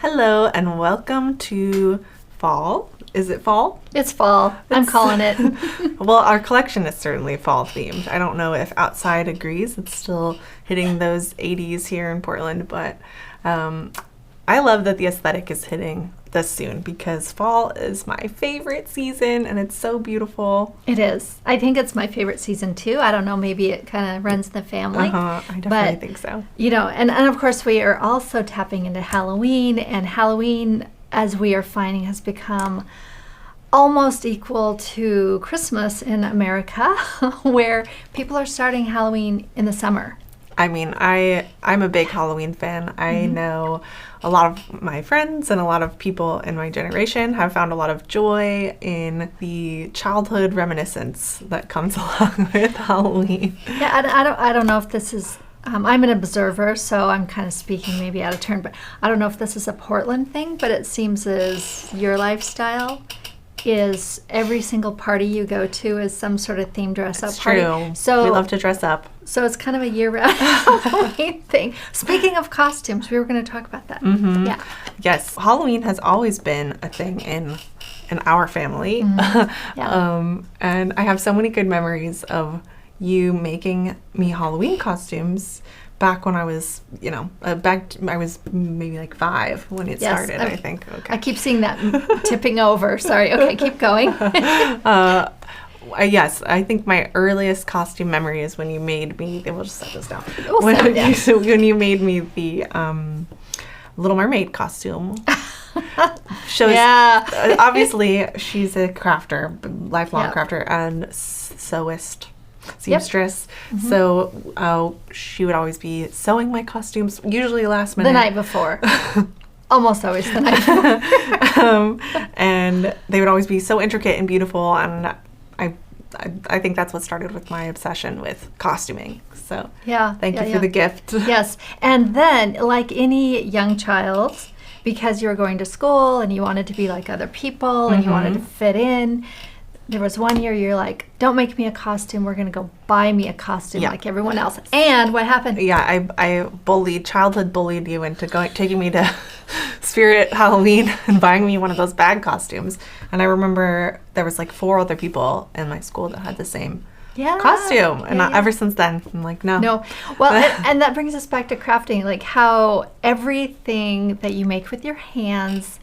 Hello and welcome to fall. Is it fall? It's fall. I'm calling it. Well, our collection is certainly fall themed. I don't know if outside agrees. It's still hitting those 80s here in Portland, but I love that the aesthetic is hitting this soon because fall is my favorite season and it's so beautiful. It is. I think it's my favorite season too. I don't know, maybe it kind of runs in the family. I definitely think so. You know, and of course we are also tapping into Halloween, and Halloween, as we are finding, has become almost equal to Christmas in America, where people are starting Halloween in the summer. I mean, I'm a big Halloween fan. I know a lot of my friends and a lot of people in my generation have found a lot of joy in the childhood reminiscence that comes along with Halloween. Yeah, I don't know if this is, I'm an observer, so I'm kind of speaking maybe out of turn, but I don't know if this is a Portland thing, but it seems as your lifestyle is every single party you go to is some sort of themed dress-up party. True. So we love to dress up. So it's kind of a year-round Halloween thing. Speaking of costumes, we were going to talk about that. Mm-hmm. Yeah. Yes, Halloween has always been a thing in our family. Yeah. And I have so many good memories of you making me Halloween costumes back when I was, I was maybe like 5 when it started, I think. Okay. I keep seeing that tipping over. Sorry. Okay, keep going. Yes, I think my earliest costume memory is when you made me, we'll just set this down. When you made me the Little Mermaid costume. Yeah. Obviously, she's a crafter, lifelong crafter, and seamstress. Mm-hmm. So she would always be sewing my costumes, usually last minute. The night before. Almost always the night before. And they would always be so intricate and beautiful, and I think that's what started with my obsession with costuming. So thank you for the gift. Yes. And then, like any young child, because you were going to school and you wanted to be like other people and you wanted to fit in, there was one year you're like, don't make me a costume. We're going to go buy me a costume like everyone else. And what happened? Yeah, childhood bullied you into taking me to Spirit Halloween and buying me one of those bag costumes. And I remember there was like 4 other people in my school that had the same costume. And ever since then, I'm like, no. Well, and that brings us back to crafting, like how everything that you make with your hands,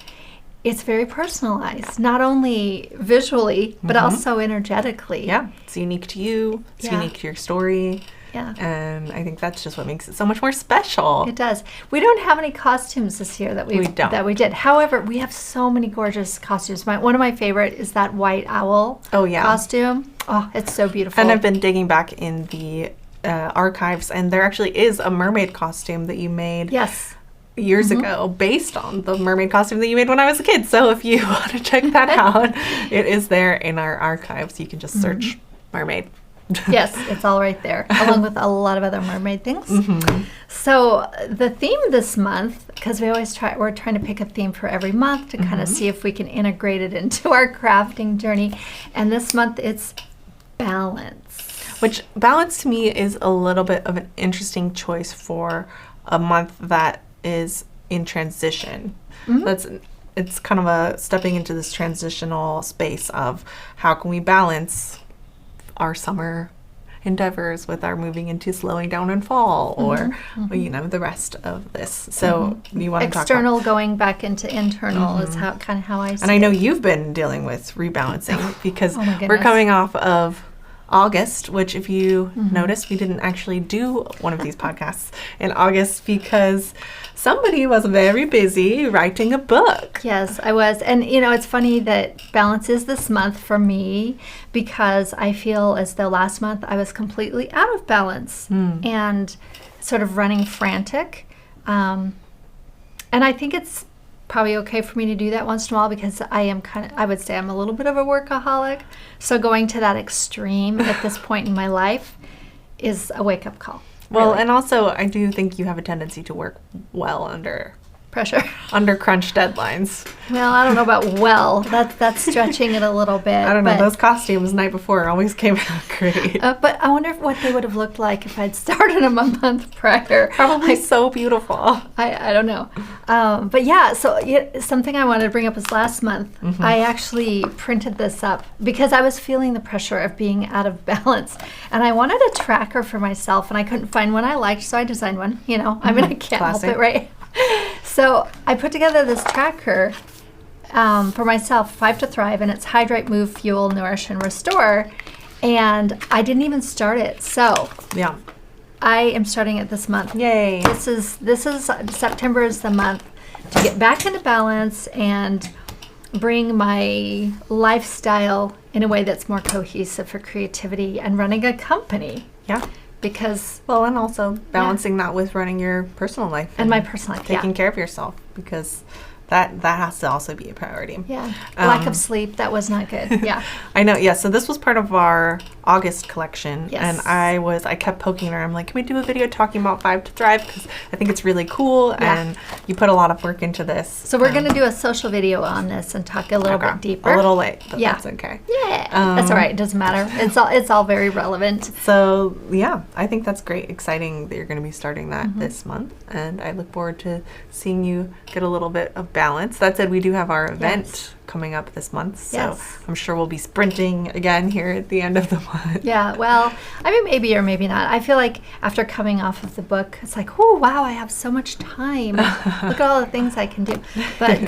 it's very personalized, not only visually, but also energetically. Yeah, it's unique to you. It's unique to your story. Yeah. And I think that's just what makes it so much more special. It does. We don't have any costumes this year that we did. However, we have so many gorgeous costumes. One of my favorite is that white owl costume. Oh, it's so beautiful. And I've been digging back in the archives, and there actually is a mermaid costume that you made. Yes. Years ago, based on the mermaid costume that you made when I was a kid. So if you want to check that out, it is there in our archives. You can just search mermaid. Yes, it's all right there, along with a lot of other mermaid things. So the theme this month, because we're trying to pick a theme for every month to kind of see if we can integrate it into our crafting journey. And this month it's balance. Which balance to me is a little bit of an interesting choice for a month that is in transition. It's kind of a stepping into this transitional space of how can we balance our summer endeavors with our moving into slowing down in fall or the rest of this. So you want to talk external going back into internal is how I see it. And I know you've been dealing with rebalancing because we're coming off of August, which if you noticed, we didn't actually do one of these podcasts in August because somebody was very busy writing a book. Yes, I was. And, it's funny that balance is this month for me because I feel as though last month I was completely out of balance and sort of running frantic. And I think it's probably okay for me to do that once in a while because I would say I'm a little bit of a workaholic. So going to that extreme at this point in my life is a wake-up call. Well, really. And also I do think you have a tendency to work well under pressure. Under crunch deadlines. Well, I don't know about that's stretching it a little bit. I don't know. Those costumes night before always came out great. But I wonder what they would have looked like if I'd started them a month prior. Probably so beautiful. I don't know. But yeah, so something I wanted to bring up was last month. I actually printed this up because I was feeling the pressure of being out of balance. And I wanted a tracker for myself, and I couldn't find one I liked, so I designed one. I mean, I can't help it, right? So I put together this tracker for myself, 5 to Thrive, and it's Hydrate, Move, Fuel, Nourish, and Restore. And I didn't even start it. So yeah, I am starting it this month. Yay. This is September is the month to get back into balance and bring my lifestyle in a way that's more cohesive for creativity and running a company. Yeah. Because and also balancing that with running your personal life and my personal life, taking care of yourself, because that has to also be a priority. Yeah. Lack of sleep, that was not good. Yeah. I know. Yeah. So this was part of our August collection. Yes. And I kept poking her. I'm like, can we do a video talking about 5 to Thrive? Because I think it's really cool. Yeah. And you put a lot of work into this. So we're going to do a social video on this and talk a little bit deeper. A little late, but that's okay. Yeah. That's all right. It doesn't matter. It's all very relevant. So yeah, I think that's great. Exciting that you're going to be starting that this month. And I look forward to seeing you get a little bit of balance. That said, we do have our event coming up this month, so I'm sure we'll be sprinting again here at the end of the month. Yeah, well, I mean, maybe or maybe not. I feel like after coming off of the book, it's like, oh wow, I have so much time. Look at all the things I can do. But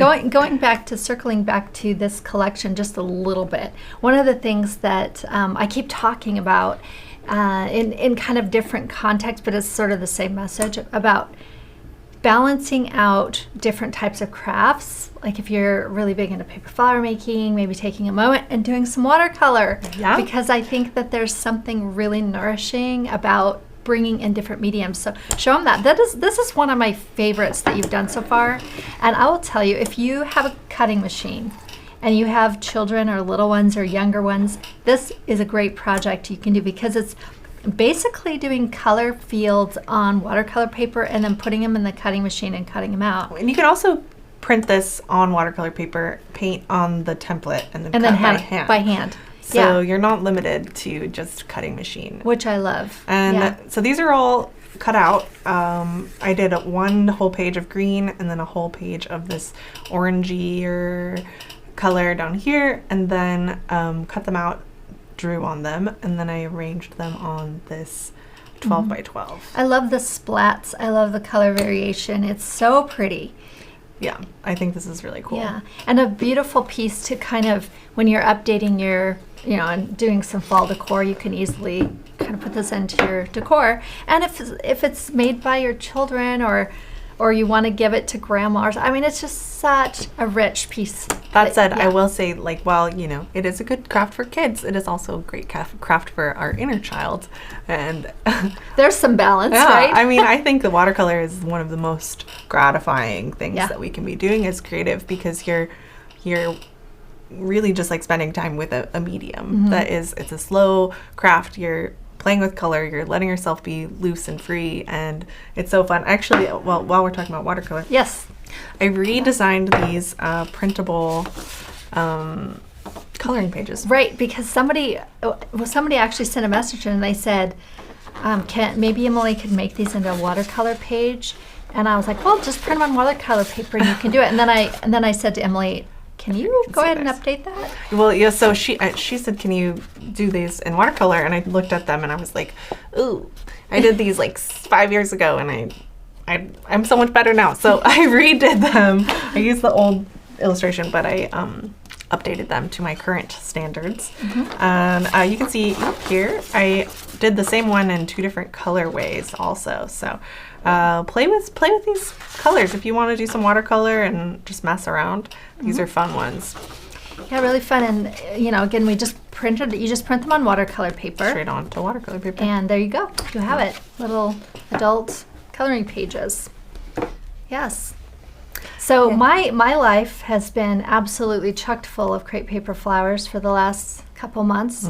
circling back to this collection just a little bit. One of the things that I keep talking about in kind of different contexts, but it's sort of the same message about balancing out different types of crafts. Like if you're really big into paper flower making, maybe taking a moment and doing some watercolor. Yeah. Because I think that there's something really nourishing about bringing in different mediums. So show them that. This is one of my favorites that you've done so far. And I will tell you, if you have a cutting machine and you have children or little ones or younger ones, this is a great project you can do, because it's basically doing color fields on watercolor paper and then putting them in the cutting machine and cutting them out. And you can also print this on watercolor paper, paint on the template, and then cut by hand. So you're not limited to just cutting machine. Which I love. And so these are all cut out. I did one whole page of green and then a whole page of this orangey color down here, and then cut them out, drew on them, and then I arranged them on this 12 by 12. I love the splats. I love the color variation. It's so pretty. Yeah, I think this is really cool. Yeah, and a beautiful piece to kind of, when you're updating your, and doing some fall decor, you can easily kind of put this into your decor. And if it's made by your children or you want to give it to grandma, I mean, it's just such a rich piece. That said, I will say, while, it is a good craft for kids, it is also a great craft for our inner child. And there's some balance, right? I mean, I think the watercolor is one of the most gratifying things that we can be doing as creative, because you're really just spending time with a medium. It's a slow craft. You're playing with color, you're letting yourself be loose and free, and it's so fun. Actually, while we're talking about watercolor, yes, I redesigned these printable coloring pages. Right, because somebody actually sent a message and they said, maybe Emily could make these into a watercolor page, and I was like, well, just print them on watercolor paper and you can do it. And then I said to Emily, can you go ahead and update that? Well, yeah, so she said, can you do these in watercolor? And I looked at them and I was like, ooh, I did these 5 years ago, and I'm so much better now. So I redid them. I used the old illustration, but I updated them to my current standards. And you can see here, I did the same one in 2 different colorways also. So play with these colors if you want to do some watercolor and just mess around. These are fun ones. Yeah, really fun. And again, you just print them on watercolor paper. Straight onto watercolor paper. And there you go. You have it. Little adult coloring pages. Yes. So my life has been absolutely chocked full of crepe paper flowers for the last couple months,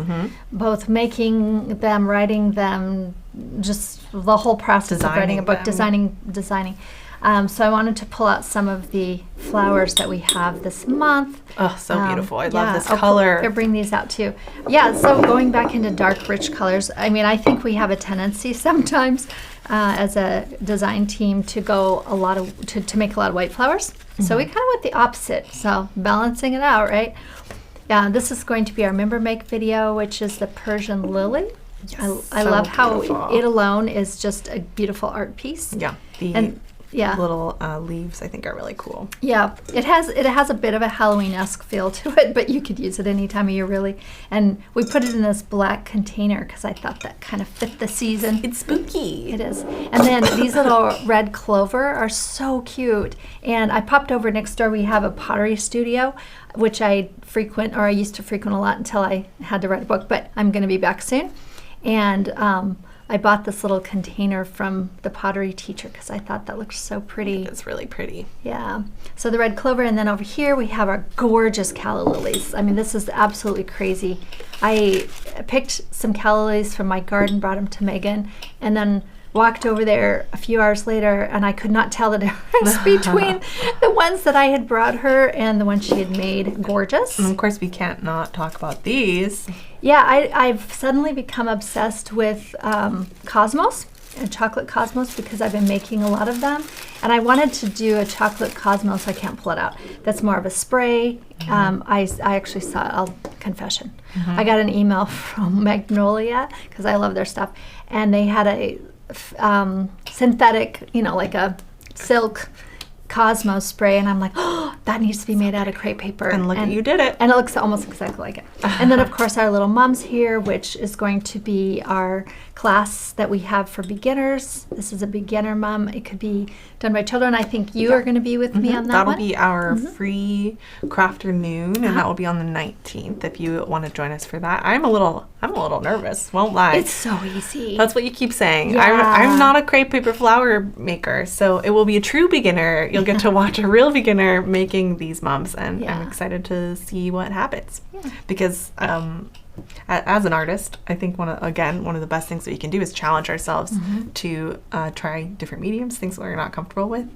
both making them, writing them, just the whole process of writing a book, designing. So I wanted to pull out some of the flowers that we have this month. Oh, so beautiful. I love this color. I'll bring these out too. Yeah, so going back into dark, rich colors, I mean, I think we have a tendency sometimes as a design team to go to make a lot of white flowers. So we kind of went the opposite. So balancing it out, right? Yeah, this is going to be our member make video, which is the Persian lily. Yes, I love how it alone is just a beautiful art piece. Yeah, little leaves I think are really cool. Yeah, it has a bit of a Halloween-esque feel to it, but you could use it any time of year really. And we put it in this black container because I thought that kind of fit the season. It's spooky. It is. And then these little red clover are so cute. And I popped over next door. We have a pottery studio, which I used to frequent a lot until I had to write a book, but I'm going to be back soon. And I bought this little container from the pottery teacher because I thought that looked so pretty. It's really pretty. Yeah. So the red clover, and then over here we have our gorgeous calla lilies. I mean, this is absolutely crazy. I picked some calla lilies from my garden, brought them to Megan, and then walked over there a few hours later, and I could not tell the difference between the ones that I had brought her and the ones she had made. Gorgeous. And of course, we can't not talk about these. Yeah, I've suddenly become obsessed with cosmos and chocolate cosmos because I've been making a lot of them. And I wanted to do a chocolate cosmos, I can't pull it out. That's more of a spray. I actually saw, confession. I got an email from Magnolia because I love their stuff. And they had a synthetic, like a silk Cosmo spray, and I'm like, oh, that needs to be made out of crepe paper. And look, you did it. And it looks almost exactly like it. And then, of course, our little mums here, which is going to be our class that we have for beginners. This is a beginner mum. It could be done by children. I think you are going to be with me on that That'll one. be our free crafternoon, and that will be on the 19th if you want to join us for that. I'm a little nervous, won't lie. It's so easy. That's what you keep saying. Yeah. I'm not a crepe paper flower maker, so it will be a true beginner. You'll get to watch a real beginner making these mums, and I'm excited to see what happens. Yeah. Because as an artist, I think one of the best things that we can do is challenge ourselves to try different mediums, things that we're not comfortable with.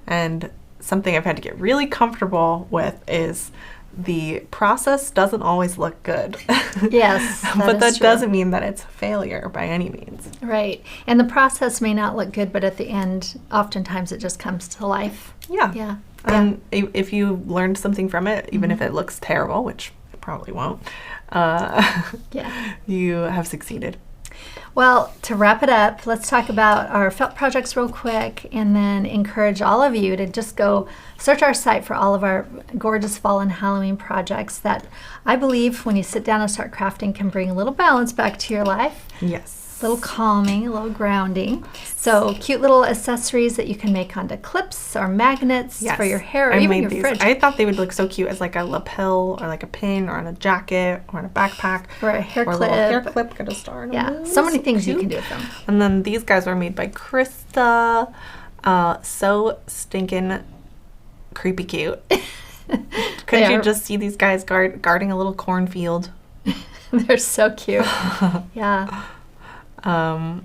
And something I've had to get really comfortable with is the process doesn't always look good. Yes, but that doesn't mean that it's a failure by any means. Right. And the process may not look good, but at the end, oftentimes it just comes to life. Yeah. Yeah. And if you learned something from it, even if it looks terrible, which it probably won't, you have succeeded. Well, to wrap it up, let's talk about our felt projects real quick, and then encourage all of you to just go search our site for all of our gorgeous fall and Halloween projects that I believe when you sit down and start crafting can bring a little balance back to your life. Yes. A little calming, a little grounding. So cute little accessories that you can make onto clips or magnets for your hair or even your fridge. I thought they would look so cute as like a lapel or like a pin or on a jacket or on a backpack. Or a hair clip. Or a little hair clip. Got a star in Yeah, so many things you can do with them. And then these guys were made by Krista. So stinking creepy cute. Couldn't you just see these guys guarding a little cornfield? They're so cute. Yeah. Oh,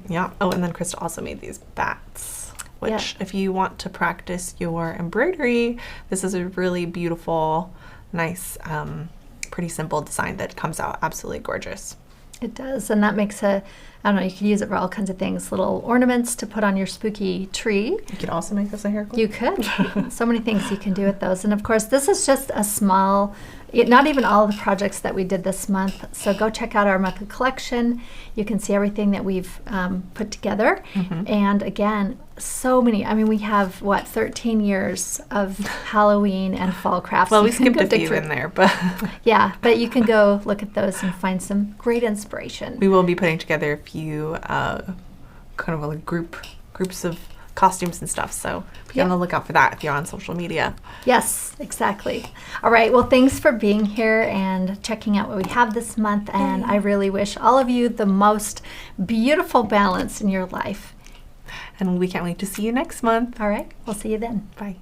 and then Krista also made these bats, which if you want to practice your embroidery, this is a really beautiful, nice, pretty simple design that comes out absolutely gorgeous. It does, and that makes you could use it for all kinds of things. Little ornaments to put on your spooky tree. You could also make this a hair clip. You could. So many things you can do with those. And of course, this is just a small, not even all of the projects that we did this month. So go check out our monthly collection. You can see everything that we've put together. And again, so many. I mean, we have, 13 years of Halloween and fall crafts. Well, we skipped a few in there, but... Yeah, but you can go look at those and find some great inspiration. We will be putting together a few kind of like groups of costumes and stuff, so be on the lookout for that if you're on social media. Yes, exactly. All right, well, thanks for being here and checking out what we have this month, and I really wish all of you the most beautiful balance in your life. And we can't wait to see you next month. All right, we'll see you then. Bye.